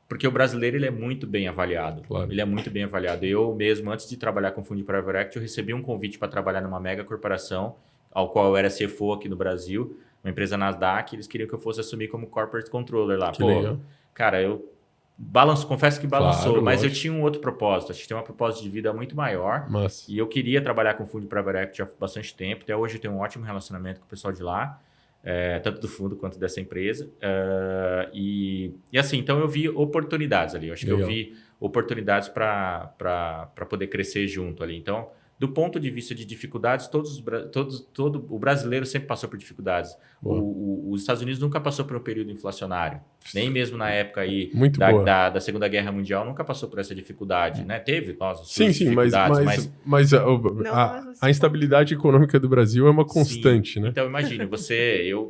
porque o brasileiro ele é muito bem avaliado. Claro. Ele é muito bem avaliado. Eu mesmo, antes de trabalhar com fundo de private equity, eu recebi um convite para trabalhar numa mega corporação, ao qual eu era CFO aqui no Brasil, uma empresa Nasdaq, eles queriam que eu fosse assumir como corporate controller lá. Legal. Cara, eu confesso que balançou, claro, mas lógico. Eu tinha um outro propósito, acho que tem um propósito de vida muito maior, e eu queria trabalhar com fundo de private equity há bastante tempo, até hoje eu tenho um ótimo relacionamento com o pessoal de lá, tanto do fundo quanto dessa empresa, e assim, então eu vi oportunidades ali, eu acho que eu vi oportunidades para poder crescer junto ali, então... Do ponto de vista de dificuldades, todo o brasileiro sempre passou por dificuldades. Os Estados Unidos nunca passou por um período inflacionário. Nem mesmo na época aí da Segunda Guerra Mundial nunca passou por essa dificuldade. Né? Teve, sim, mas a instabilidade econômica do Brasil é uma constante. Sim. Né? Então, imagine,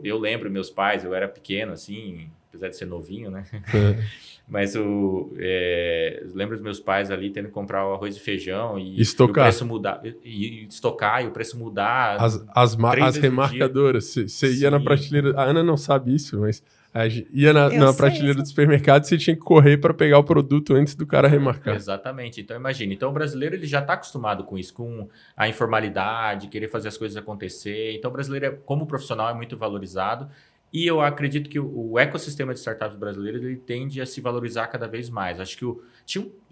eu lembro meus pais, eu era pequeno, assim, apesar de ser novinho, né? Mas eu lembro dos meus pais ali tendo que comprar o arroz e feijão e o preço mudar, e estocar e o preço mudar. As remarcadoras. Você ia na prateleira. A Ana não sabe isso, mas ia na prateleira do supermercado e você tinha que correr para pegar o produto antes do cara remarcar. Exatamente. Então, imagina. Então, o brasileiro ele já está acostumado com isso, com a informalidade, querer fazer as coisas acontecer. Então, o brasileiro, como profissional, é muito valorizado. E eu acredito que o ecossistema de startups brasileiros ele tende a se valorizar cada vez mais. Acho que eu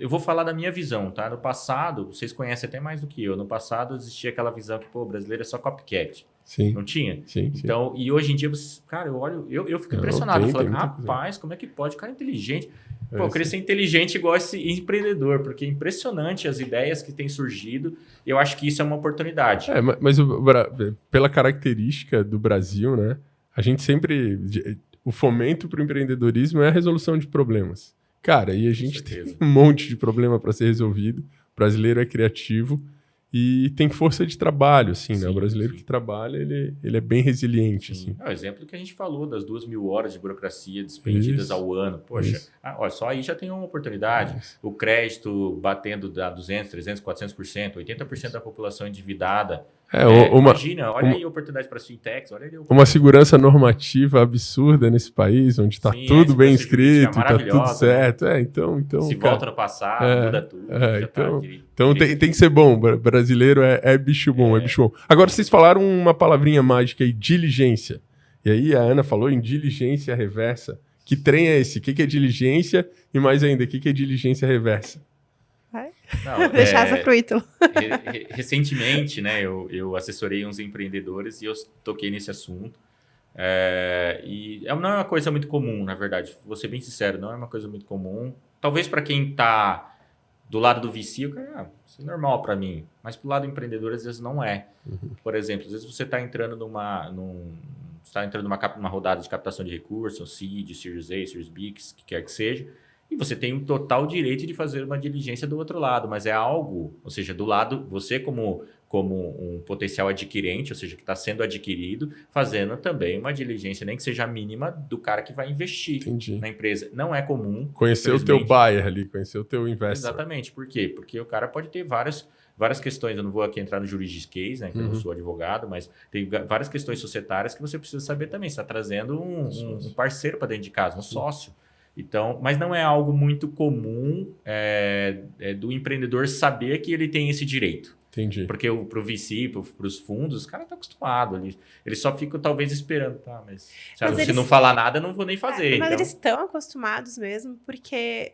vou falar da minha visão, tá? No passado, vocês conhecem até mais do que eu, no passado existia aquela visão que, o brasileiro é só copycat. Sim. Não tinha? Sim. Então, e hoje em dia, cara, eu fico impressionado. Eu falo, rapaz, como é que pode? O cara é inteligente. Eu queria ser inteligente igual esse empreendedor, porque é impressionante as ideias que têm surgido. E eu acho que isso é uma oportunidade. Mas pela característica do Brasil, né? A gente sempre... O fomento para o empreendedorismo é a resolução de problemas. Cara, e a gente tem um monte de problema para ser resolvido. O brasileiro é criativo e tem força de trabalho, assim, né? O brasileiro que trabalha, ele é bem resiliente, assim. O exemplo que a gente falou das 2.000 horas de burocracia despendidas ao ano. Poxa, olha, só aí já tem uma oportunidade. O crédito batendo a 200%, 300%, 400%, 80% da população endividada. Imagina, olha aí a oportunidade para as fintechs, olha aí uma segurança normativa absurda nesse país, onde está tudo bem escrito, está tudo certo. Né? Então, se cara, volta no passado, muda tudo. Então tem que ser bom. Brasileiro é bicho bom, é bicho bom. Agora, vocês falaram uma palavrinha mágica aí, diligência. E aí a Ana falou em diligência reversa. Que trem é esse? O que é diligência? E mais ainda, o que é diligência reversa? Não, Deixar essa pro Ítalo. recentemente, né, eu assessorei uns empreendedores e eu toquei nesse assunto. Não é uma coisa muito comum, na verdade. Vou ser bem sincero, não é uma coisa muito comum. Talvez para quem está do lado do VC, isso é normal para mim. Mas pro lado do empreendedor, às vezes não é. Por exemplo, às vezes você está entrando numa rodada de captação de recursos, um seed, Series A, Series B, que quer que seja, e você tem o total direito de fazer uma diligência do outro lado, mas é algo, ou seja, do lado, você como um potencial adquirente, ou seja, que está sendo adquirido, fazendo também uma diligência, nem que seja mínima, do cara que vai investir na empresa. Não é comum. Conhecer o teu buyer ali, conhecer o teu investor. Exatamente. Por quê? Porque o cara pode ter várias questões. Eu não vou aqui entrar no juridiquês, né, que eu não sou advogado, mas tem várias questões societárias que você precisa saber também. Você está trazendo um parceiro para dentro de casa, um sócio. Então, mas não é algo muito comum do empreendedor saber que ele tem esse direito. Entendi. Porque para o VC, para os fundos, os caras estão acostumados. Eles só ficam talvez esperando. Tá, mas se não falar nada, eu não vou nem fazer. Mas então... eles estão acostumados mesmo, porque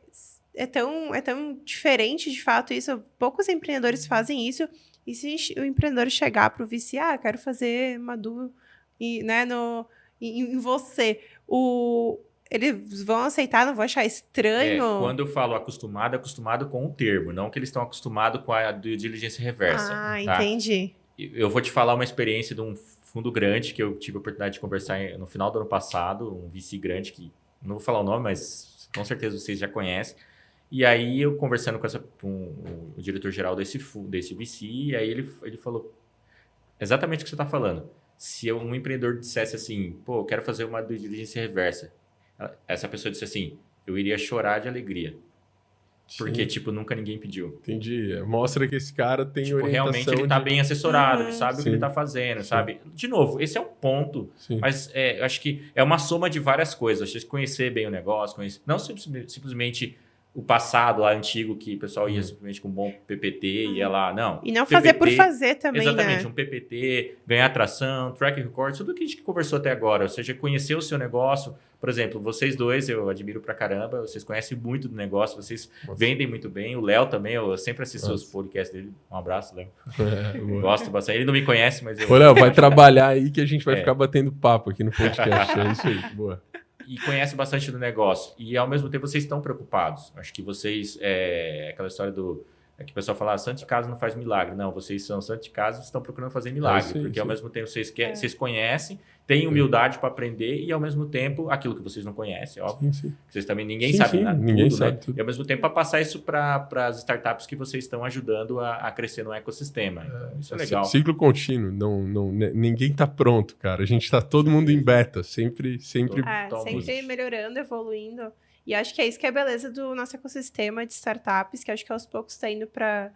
é tão diferente de fato isso. Poucos empreendedores fazem isso. E se o empreendedor chegar para o VC, quero fazer uma dúvida em você, eles vão aceitar, não vão achar estranho? Quando eu falo acostumado, é acostumado com o termo, não que eles estão acostumados com a diligência reversa. Ah, tá? Entendi. Eu vou te falar uma experiência de um fundo grande que eu tive a oportunidade de conversar no final do ano passado, um VC grande, que não vou falar o nome, mas com certeza vocês já conhecem. E aí eu conversando com o diretor-geral desse VC, e aí ele falou exatamente o que você está falando. Se um empreendedor dissesse assim, eu quero fazer uma diligência reversa, essa pessoa disse assim, eu iria chorar de alegria. Porque, nunca ninguém pediu. Entendi. Mostra que esse cara tem orientação. Realmente ele está bem assessorado, ele sabe o que ele está fazendo, sabe? De novo, esse é um ponto, mas eu acho que é uma soma de várias coisas. Acho que conhecer bem o negócio, não simplesmente o passado lá antigo, que o pessoal ia simplesmente com um bom PPT e ia lá, não. E não fazer por fazer também, exatamente, né? um PPT, ganhar atração, track record, tudo que a gente conversou até agora. Ou seja, conhecer o seu negócio. Por exemplo, vocês dois, eu admiro pra caramba, vocês conhecem muito do negócio, vocês vendem muito bem. O Léo também, eu sempre assisto os podcasts dele. Um abraço, Léo. Gosto bastante. Ele não me conhece, mas eu... Ô, Léo, vai trabalhar aí que a gente vai ficar batendo papo aqui no podcast. É isso aí, boa. E conhece bastante do negócio. E, ao mesmo tempo, vocês estão preocupados. Acho que vocês... aquela história que o pessoal fala, santo de casa não faz milagre. Não, vocês são santo de casa e estão procurando fazer milagre. Porque, ao mesmo tempo, vocês conhecem, têm humildade para aprender e, ao mesmo tempo, aquilo que vocês não conhecem, óbvio. Vocês também, ninguém sabe nada. Ninguém tudo, sabe né? tudo. E, ao mesmo tempo, para passar isso para as startups que vocês estão ajudando a crescer no ecossistema. Então, isso é legal. Ciclo contínuo. Ninguém está pronto, cara. A gente está todo mundo em beta. Sempre sempre melhorando, evoluindo. E acho que é isso que é a beleza do nosso ecossistema de startups, que acho que aos poucos está indo para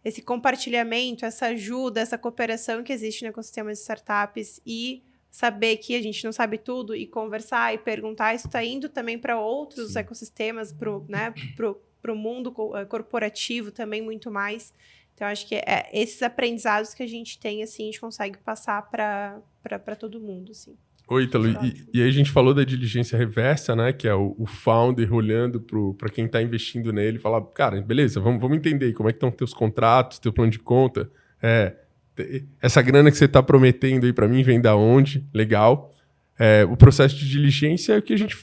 esse compartilhamento, essa ajuda, essa cooperação que existe no ecossistema de startups e saber que a gente não sabe tudo e conversar e perguntar, isso está indo também para outros ecossistemas, pro mundo corporativo também muito mais. Então, acho que esses aprendizados que a gente tem, assim, a gente consegue passar para todo mundo, assim. Oi, Ítalo, e aí a gente falou da diligência reversa, né? Que é o founder olhando para quem está investindo nele e falar, cara, beleza, vamos entender como é que estão teus contratos, teu plano de conta, essa grana que você está prometendo aí para mim vem da onde? Legal. O processo de diligência é o que a gente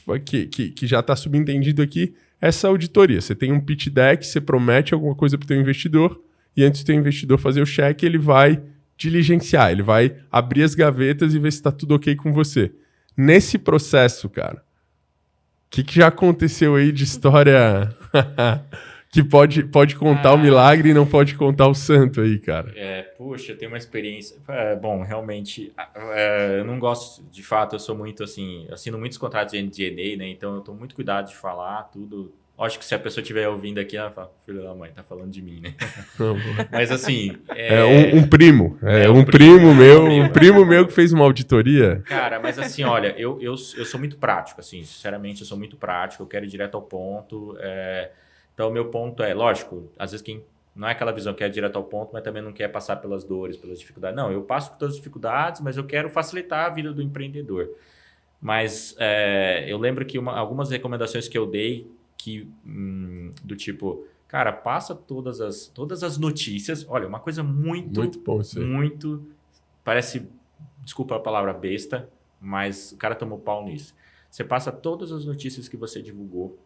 que já está subentendido aqui, essa auditoria. Você tem um pitch deck, você promete alguma coisa para o teu investidor e antes do teu investidor fazer o cheque, ele vai diligenciar, ele vai abrir as gavetas e ver se está tudo ok com você. Nesse processo, cara, o que já aconteceu aí de história que pode contar o milagre e não pode contar o santo aí, cara? Puxa, eu tenho uma experiência... bom, realmente, eu não gosto, de fato, eu sou muito assim, assino muitos contratos de NDA, né? Então eu tomo muito cuidado de falar tudo. Acho que se a pessoa estiver ouvindo aqui, ela fala, filho da mãe, tá falando de mim, né? Mas assim... um primo. Um primo meu que fez uma auditoria. Cara, mas assim, olha, eu sou muito prático, assim, sinceramente, eu sou muito prático, eu quero ir direto ao ponto. Então, o meu ponto lógico, às vezes quem não é aquela visão que é direto ao ponto, mas também não quer passar pelas dores, pelas dificuldades. Não, eu passo por todas as dificuldades, mas eu quero facilitar a vida do empreendedor. Mas eu lembro que algumas recomendações que eu dei, do tipo, Cara, passa todas as notícias. Olha, uma coisa muito bom isso aí. muito... Parece, desculpa a palavra besta, mas o cara tomou pau nisso. Você passa todas as notícias que você divulgou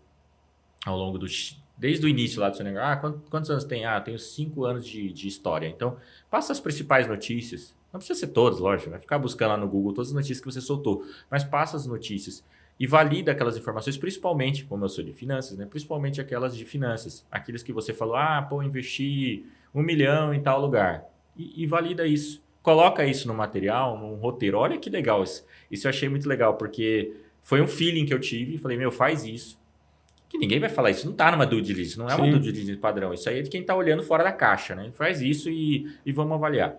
ao longo desde o início lá do seu negócio. Quantos anos tem? Tenho 5 anos de história. Então, passa as principais notícias. Não precisa ser todas, lógico. Vai ficar buscando lá no Google todas as notícias que você soltou. Mas passa as notícias e valida aquelas informações, principalmente, como eu sou de finanças, né? Principalmente aquelas de finanças. Aqueles que você falou, investi 1 milhão em tal lugar. E valida isso. Coloca isso no material, num roteiro. Olha que legal isso. Isso eu achei muito legal, porque foi um feeling que eu tive. Falei, faz isso. Que ninguém vai falar isso. Não está numa due diligence. Não é uma due diligence padrão. Isso aí é de quem está olhando fora da caixa, né? Faz isso e vamos avaliar.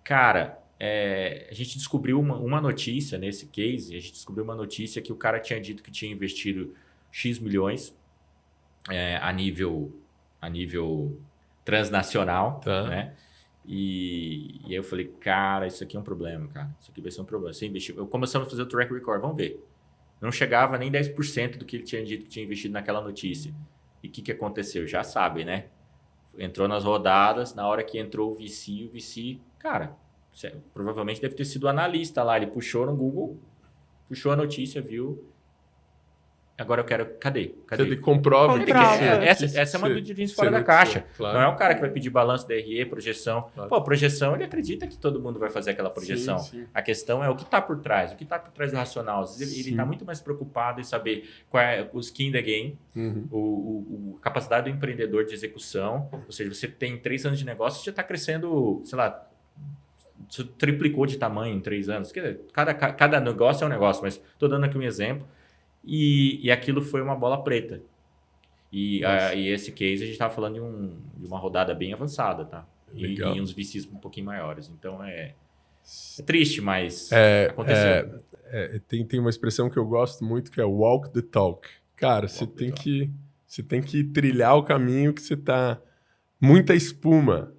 Cara, a gente descobriu uma notícia nesse case. A gente descobriu uma notícia que o cara tinha dito que tinha investido X milhões a nível transnacional, né? E aí eu falei, cara, isso aqui é um problema, cara. Isso aqui vai ser um problema. Você investiu. Começamos a fazer o track record, vamos ver. Não chegava nem 10% do que ele tinha dito que tinha investido naquela notícia. E o que aconteceu? Já sabe, né? Entrou nas rodadas, na hora que entrou o VC, cara, provavelmente deve ter sido o analista lá. Ele puxou no Google, puxou a notícia, viu? Agora eu quero... Cadê? Você comprova. Essa é uma due diligence fora da caixa. Claro. Não é o cara que vai pedir balanço DRE, projeção. Claro. Projeção, ele acredita que todo mundo vai fazer aquela projeção. Sim. A questão é o que está por trás. O que está por trás do racional. Às vezes ele está muito mais preocupado em saber qual é o skin in the game, a capacidade do empreendedor de execução. Ou seja, você tem 3 anos de negócio, você já está crescendo, sei lá, você triplicou de tamanho em 3 anos. Cada negócio é um negócio, mas estou dando aqui um exemplo. E aquilo foi uma bola preta. E esse case a gente estava falando de uma rodada bem avançada, tá? E uns VCs um pouquinho maiores. Então é triste, mas aconteceu. Tem uma expressão que eu gosto muito que é walk the talk. Cara, você tem que trilhar o caminho que você tá... Muita espuma.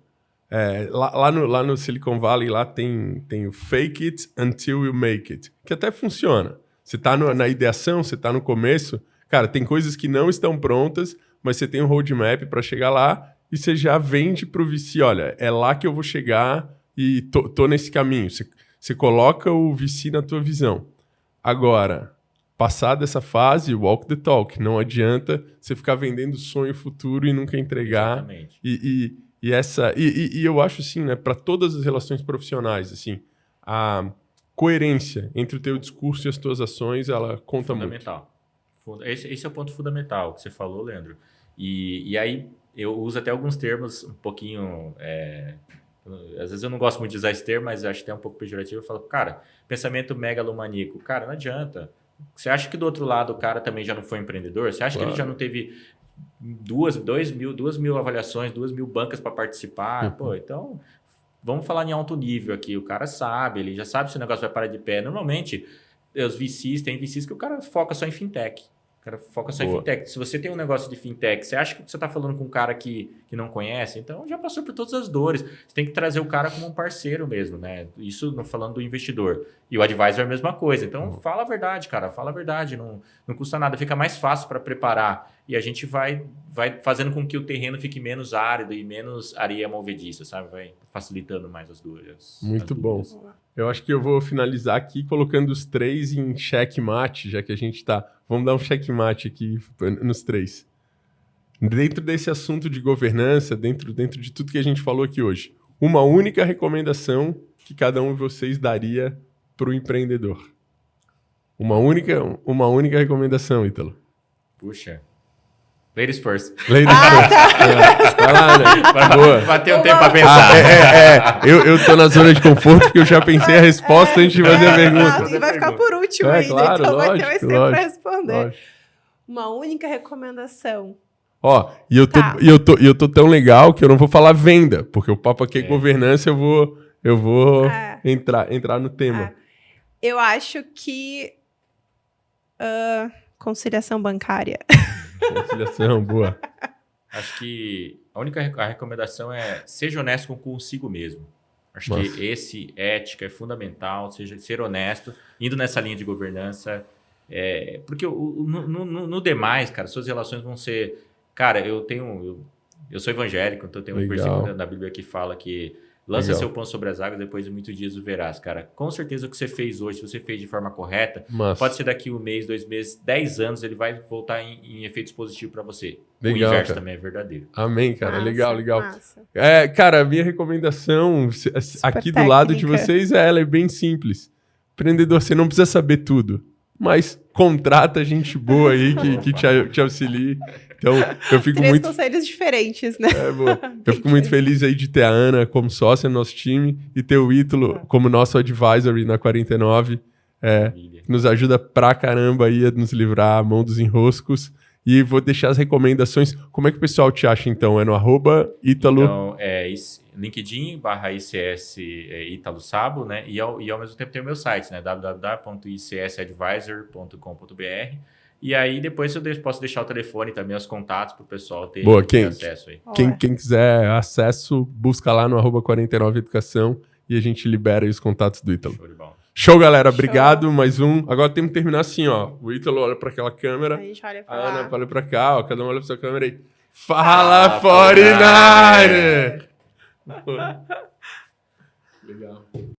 Lá no Silicon Valley lá tem o fake it until you make it. Que até funciona. Você está na ideação, você está no começo, cara, tem coisas que não estão prontas, mas você tem um roadmap para chegar lá e você já vende para o VC, olha, é lá que eu vou chegar e tô nesse caminho. Você coloca o VC na tua visão. Agora, passar dessa fase, walk the talk. Não adianta você ficar vendendo sonho futuro e nunca entregar. Exatamente. E eu acho assim, né, para todas as relações profissionais, assim, a coerência entre o teu discurso e as tuas ações, ela conta fundamental. Muito. Esse é o ponto fundamental que você falou, Leandro. E aí eu uso até alguns termos um pouquinho... às vezes eu não gosto muito de usar esse termo, mas acho até um pouco pejorativo. Eu falo, cara, pensamento megalomaníaco. Cara, não adianta. Você acha que do outro lado o cara também já não foi empreendedor? Você acha que ele já não teve 2 mil avaliações, 2 mil bancas para participar? Então... Vamos falar em alto nível aqui. O cara sabe, ele já sabe se o negócio vai parar de pé. Normalmente, tem VCs que o cara foca só em fintech. O cara foca só em fintech. Se você tem um negócio de fintech, você acha que você está falando com um cara que não conhece? Então, já passou por todas as dores. Você tem que trazer o cara como um parceiro mesmo, né? Isso não falando do investidor. E o advisor é a mesma coisa. Então, fala a verdade, cara. Fala a verdade. Não custa nada. Fica mais fácil para preparar. E a gente vai fazendo com que o terreno fique menos árido e menos areia movediça, sabe? Vai facilitando mais as dúvidas. Muito bom. Eu acho que eu vou finalizar aqui colocando os 3 em checkmate, já que a gente tá... Vamos dar um checkmate aqui nos 3. Dentro desse assunto de governança, dentro de tudo que a gente falou aqui hoje, uma única recomendação que cada um de vocês daria para o empreendedor. Uma única recomendação, Ítalo. Puxa... Ladies first. Ladies first. Vai lá, né? Boa. Vai ter um tempo para pensar. Eu tô na zona de conforto porque eu já pensei a resposta antes de fazer a pergunta. E vai ficar por último ainda, claro, então lógico, vai ter mais tempo para responder. Lógico. Uma única recomendação. E eu tô tão legal que eu não vou falar venda, porque o papo aqui é governança, eu vou entrar no tema. Eu acho que conciliação bancária. Conciliação, boa. Acho que a recomendação é seja honesto consigo mesmo. Acho que ética é fundamental, ser honesto, indo nessa linha de governança. Porque no demais, cara, suas relações vão ser Cara, eu sou evangélico, então tem um Legal. versículo da Bíblia que fala que lança Legal. seu pão sobre as águas, depois de muitos dias o verás, cara. Com certeza o que você fez hoje, se você fez de forma correta, Massa. pode ser daqui 1 mês, 2 meses, 10 anos, ele vai voltar em efeitos positivos para você. Legal, o inverso cara. também é verdadeiro. Amém, cara. Massa, Legal. massa. Cara, a minha recomendação aqui do lado de técnica. vocês, ela é bem simples. Empreendedor, você não precisa saber tudo, mas contrata gente boa aí que te auxilie. Então, eu fico 3 muito... conselhos diferentes, né? boa. Eu fico muito feliz aí de ter a Ana como sócia no nosso time e ter o Ítalo como nosso advisory na 49, Maravilha. que nos ajuda pra caramba aí a nos livrar a mão dos enroscos. E vou deixar as recomendações. Como é que o pessoal te acha, então? É no @Ítalo... Então, LinkedIn /ICS Ítalo Sabo, né? E ao mesmo tempo tem o meu site, né? www.icsadvisor.com.br. E aí depois eu posso deixar o telefone também, os contatos para o pessoal ter acesso aí. Quem quiser acesso, busca lá no @49educação e a gente libera aí os contatos do Ítalo. Show de bola. Show, galera. Obrigado. Mais um. Agora temos que terminar assim, ó. O Ítalo olha para aquela câmera. A gente olha pra A Ana lá. olha para cá, ó. Cada um olha para sua câmera aí. Fala, Fala, 49! Legal.